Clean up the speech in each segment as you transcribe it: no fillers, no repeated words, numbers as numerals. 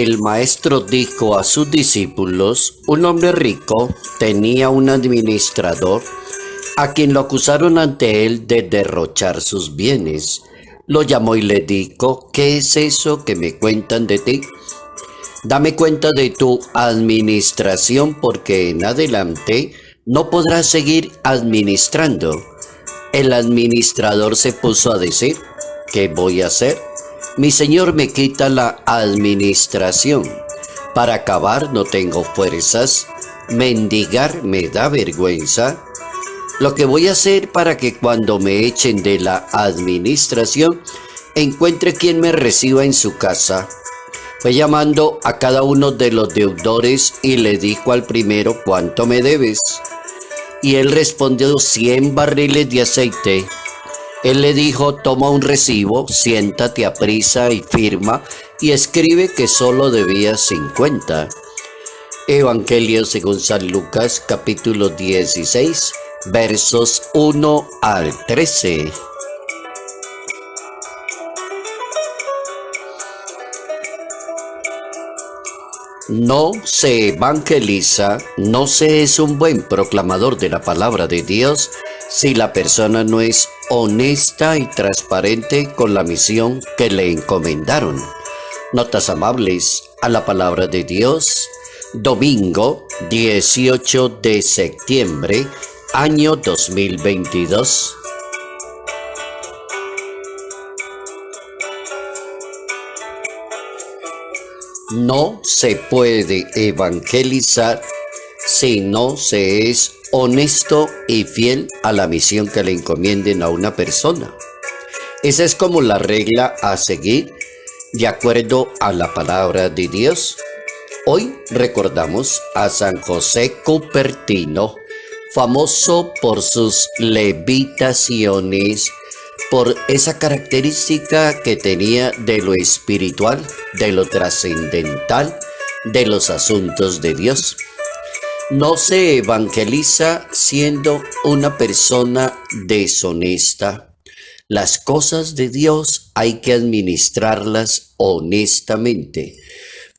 El maestro dijo a sus discípulos: un hombre rico tenía un administrador a quien lo acusaron ante él de derrochar sus bienes. Lo llamó y le dijo: ¿qué es eso que me cuentan de ti? Dame cuenta de tu administración, porque en adelante no podrás seguir administrando. El administrador se puso a decir: ¿qué voy a hacer? Mi señor me quita la administración. Para acabar no tengo fuerzas. Mendigar me da vergüenza. Lo que voy a hacer para que cuando me echen de la administración encuentre quien me reciba en su casa. Fue llamando a cada uno de los deudores y le dijo al primero: ¿cuánto me debes? Y él respondió: 100 barriles de aceite. Él le dijo: toma un recibo, siéntate aprisa y firma y escribe que solo debías 50. Evangelio según San Lucas, capítulo 16, versos 1 al 13. No se evangeliza, no se es un buen proclamador de la palabra de Dios si la persona no es honesta y transparente con la misión que le encomendaron. Notas amables a la palabra de Dios, domingo 18 de septiembre, año 2022. No se puede evangelizar si no se es honesto y fiel a la misión que le encomienden a una persona. Esa es como la regla a seguir de acuerdo a la palabra de Dios. Hoy recordamos a San José Cupertino, famoso por sus levitaciones, por esa característica que tenía de lo espiritual, de lo trascendental, de los asuntos de Dios. No se evangeliza siendo una persona deshonesta. Las cosas de Dios hay que administrarlas honestamente.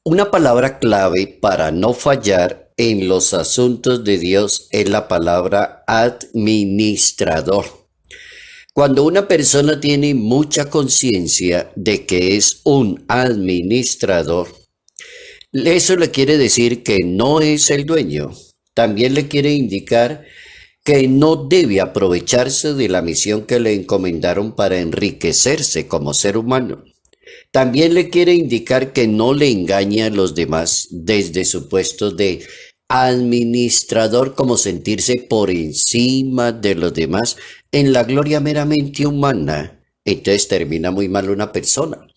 Una palabra clave para no fallar en los asuntos de Dios es la palabra administrador. Cuando una persona tiene mucha conciencia de que es un administrador, eso le quiere decir que no es el dueño. También le quiere indicar que no debe aprovecharse de la misión que le encomendaron para enriquecerse como ser humano. También le quiere indicar que no le engaña a los demás desde su puesto de administrador, como sentirse por encima de los demás en la gloria meramente humana. Entonces termina muy mal una persona.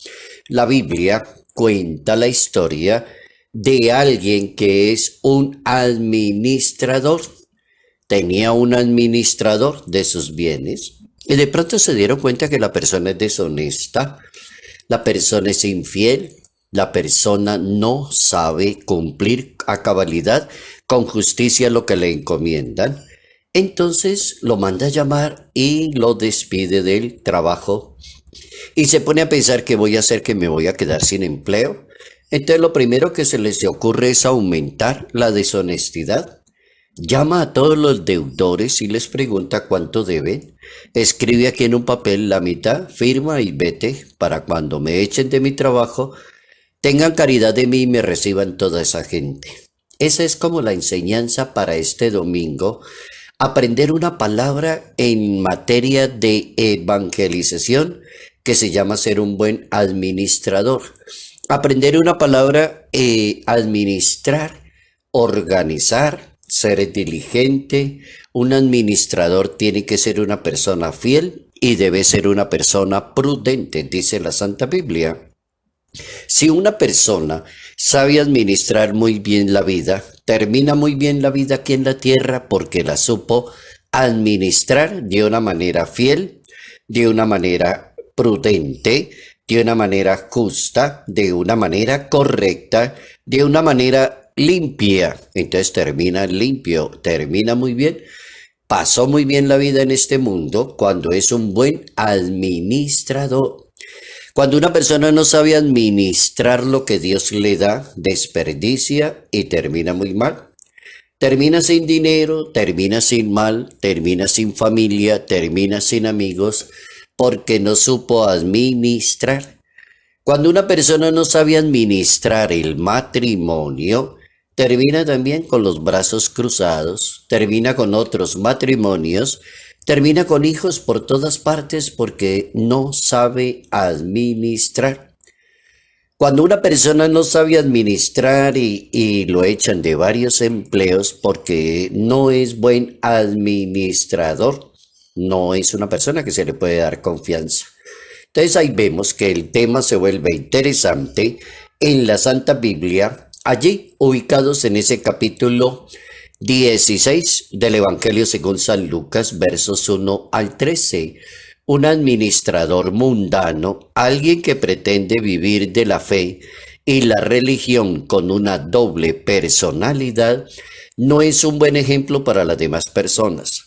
La Biblia cuenta la historia de alguien que es un administrador. Tenía un administrador de sus bienes y de pronto se dieron cuenta que la persona es deshonesta, la persona es infiel, la persona no sabe cumplir a cabalidad con justicia lo que le encomiendan. Entonces lo manda a llamar y lo despide del trabajo. Y se pone a pensar: ¿qué voy a hacer, que me voy a quedar sin empleo? Entonces lo primero que se les ocurre es aumentar la deshonestidad. Llama a todos los deudores y les pregunta cuánto deben. Escribe aquí en un papel la mitad, firma y vete, para cuando me echen de mi trabajo tengan caridad de mí y me reciban toda esa gente. Esa es como la enseñanza para este domingo. Aprender una palabra en materia de evangelización que se llama ser un buen administrador. Aprender una palabra, administrar, organizar, ser diligente. Un administrador tiene que ser una persona fiel y debe ser una persona prudente, dice la Santa Biblia. Si una persona sabe administrar muy bien la vida, termina muy bien la vida aquí en la tierra porque la supo administrar de una manera fiel, de una manera prudente, de una manera justa, de una manera correcta, de una manera limpia. Entonces termina limpio, termina muy bien. Pasó muy bien la vida en este mundo cuando es un buen administrador. Cuando una persona no sabe administrar lo que Dios le da, desperdicia y termina muy mal. Termina sin dinero, termina sin mal, termina sin familia, termina sin amigos, porque no supo administrar. Cuando una persona no sabe administrar el matrimonio, termina también con los brazos cruzados, termina con otros matrimonios, termina con hijos por todas partes porque no sabe administrar. Cuando una persona no sabe administrar y lo echan de varios empleos porque no es buen administrador, no es una persona que se le puede dar confianza. Entonces ahí vemos que el tema se vuelve interesante en la Santa Biblia, allí ubicados en ese capítulo 16 del Evangelio según San Lucas, versos 1 al 13. Un administrador mundano, alguien que pretende vivir de la fe y la religión con una doble personalidad, no es un buen ejemplo para las demás personas.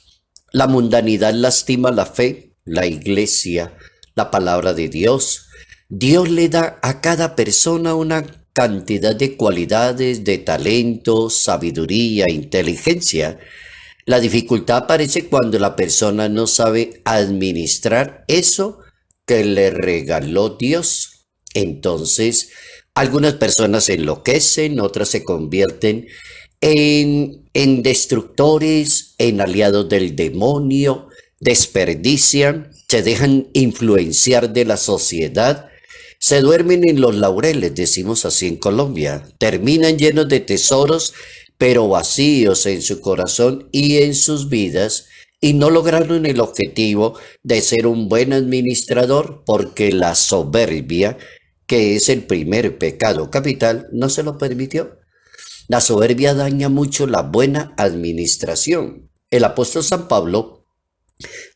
La mundanidad lastima la fe, la iglesia, la palabra de Dios. Dios le da a cada persona una cantidad de cualidades, de talentos, sabiduría, inteligencia. La dificultad aparece cuando la persona no sabe administrar eso que le regaló Dios. Entonces, algunas personas se enloquecen, otras se convierten en destructores, en aliados del demonio, desperdician, se dejan influenciar de la sociedad, se duermen en los laureles, decimos así en Colombia, terminan llenos de tesoros, pero vacíos en su corazón y en sus vidas, y no lograron el objetivo de ser un buen administrador porque la soberbia, que es el primer pecado capital, no se lo permitió. La soberbia daña mucho la buena administración. El apóstol San Pablo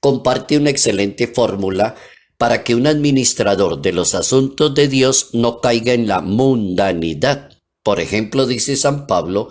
comparte una excelente fórmula para que un administrador de los asuntos de Dios no caiga en la mundanidad. Por ejemplo, dice San Pablo,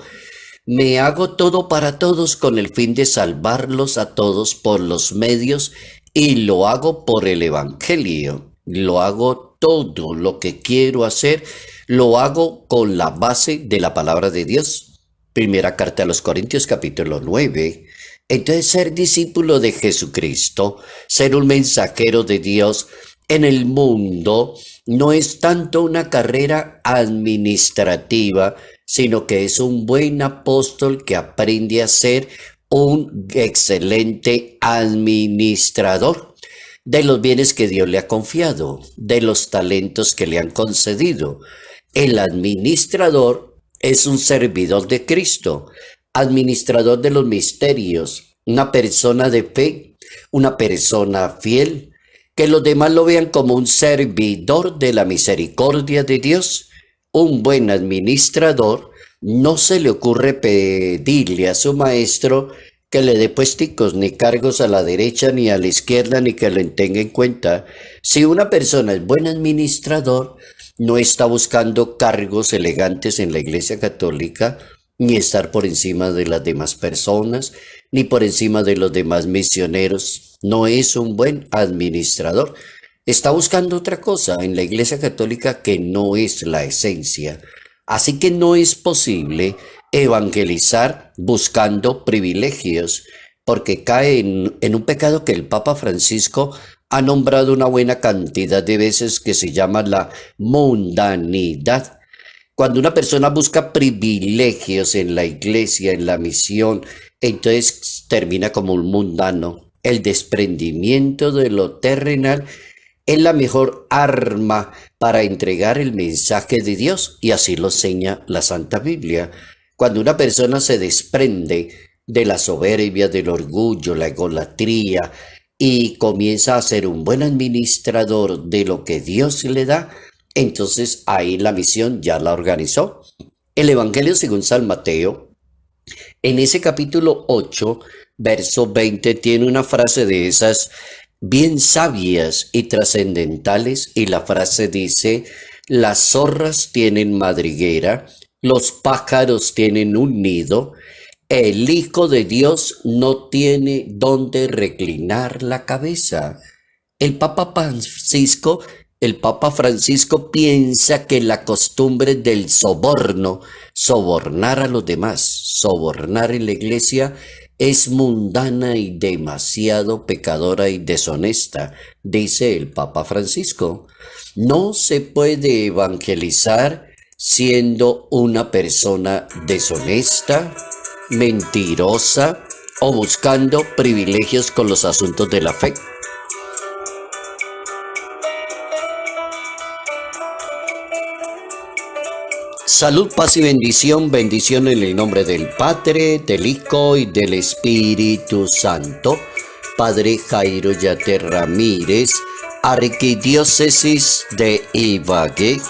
me hago todo para todos con el fin de salvarlos a todos por los medios y lo hago por el Evangelio. Lo hago todo lo que quiero hacer, lo hago con la base de la palabra de Dios. Primera carta a los Corintios capítulo 9. Entonces ser discípulo de Jesucristo, ser un mensajero de Dios en el mundo, no es tanto una carrera administrativa, sino que es un buen apóstol que aprende a ser un excelente administrador de los bienes que Dios le ha confiado, de los talentos que le han concedido. El administrador es un servidor de Cristo, administrador de los misterios, una persona de fe, una persona fiel, que los demás lo vean como un servidor de la misericordia de Dios. Un buen administrador no se le ocurre pedirle a su maestro que le dé puesticos ni cargos a la derecha ni a la izquierda ni que lo tenga en cuenta. Si una persona es buen administrador, no está buscando cargos elegantes en la Iglesia Católica, ni estar por encima de las demás personas, ni por encima de los demás misioneros. No es un buen administrador. Está buscando otra cosa en la Iglesia Católica que no es la esencia. Así que no es posible evangelizar buscando privilegios, porque cae en un pecado que el Papa Francisco ha nombrado una buena cantidad de veces, que se llama la mundanidad. Cuando una persona busca privilegios en la iglesia, en la misión, entonces termina como un mundano. El desprendimiento de lo terrenal es la mejor arma para entregar el mensaje de Dios, y así lo enseña la Santa Biblia. Cuando una persona se desprende de la soberbia, del orgullo, la egolatría, y comienza a ser un buen administrador de lo que Dios le da, entonces ahí la misión ya la organizó. El Evangelio según San Mateo, en ese capítulo 8, verso 20, tiene una frase de esas bien sabias y trascendentales, y la frase dice: las zorras tienen madriguera, los pájaros tienen un nido, el Hijo de Dios no tiene dónde reclinar la cabeza. El Papa Francisco El Papa Francisco piensa que la costumbre del soborno, sobornar a los demás, sobornar en la iglesia, es mundana y demasiado pecadora y deshonesta, dice el Papa Francisco. No se puede evangelizar siendo una persona deshonesta, mentirosa o buscando privilegios con los asuntos de la fe. Salud, paz y bendición, bendición en el nombre del Padre, del Hijo y del Espíritu Santo. Padre Jairo Yater Ramírez, Arquidiócesis de Ibagué,